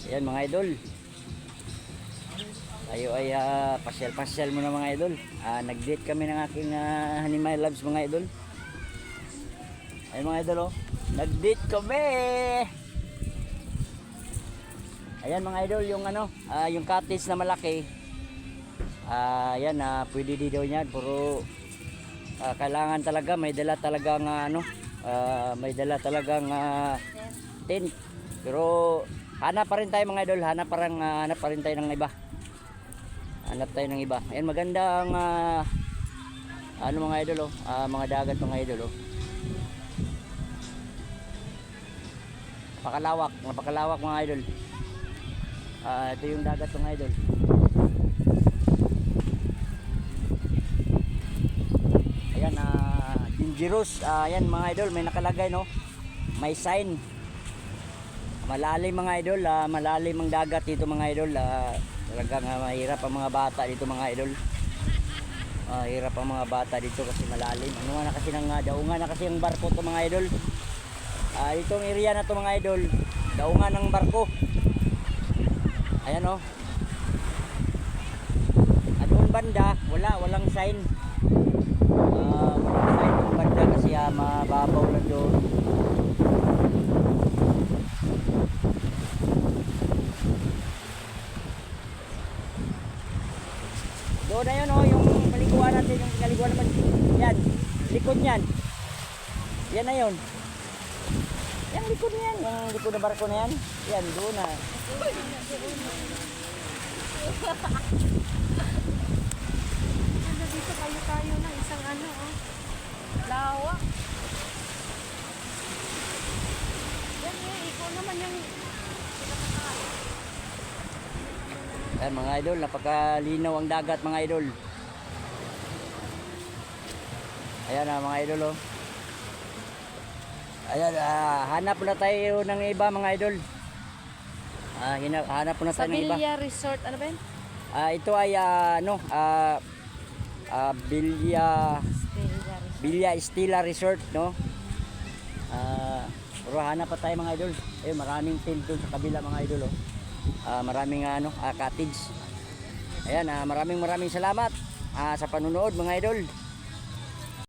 Ayan mga idol. Tayo ay pasyal-pasyal muna mga idol. Nag-date kami ng aking Honey My Loves mga idol. Ayan mga idol oh. Nag-date kami. Ayan mga idol yung yung cottage na malaki. Ayan pwede di daw yan. Puro kailangan talaga may dala talagang may dala talagang tent. Pero hanap pa rin tayo mga idol, hanap pa rin tayo ng iba. Hanap tayo ng iba. Ayan magandang mga idol mga dagat mga idol Napakalawak mga idol. Ito yung dagat mga idol. Ayan dangerous. Ayan mga idol, may nakalagay no. May sign. Malalim mga idol, malalim ang dagat dito mga idol. Talagang mahirap ang mga bata dito mga idol. Hirap ang mga bata dito kasi malalim. Ano nga na kasi ng daungan na kasi ang barko to mga idol. Itong area na to mga idol, daungan ng barko. Ayan oh. At doon banda, walang sign. Walang sign doon banda kasi mababaw lang doon. Doon na yun yung paliguan natin, yung pinaliguan naman. Yan, likod niyan. Yan na yun. Yan likod niyan, yung likod na barko na yan. Yan, doon na. Dito tayo ng isang lawak. Yan ikaw naman yung Ayan mga idol, napakalinaw ang dagat mga idol. Ayan mga idol oh. Ayan, hanap na tayo ng iba mga idol. Hanap na tayo ng iba. Villa Resort, ano ba yun? Ito ay Villa Estila Resort no. Pero hanap pa tayo mga idol. Ayun, maraming tent doon sa kabila mga idol oh. Maraming cottage. Ayan, maraming salamat sa panunood mga idol.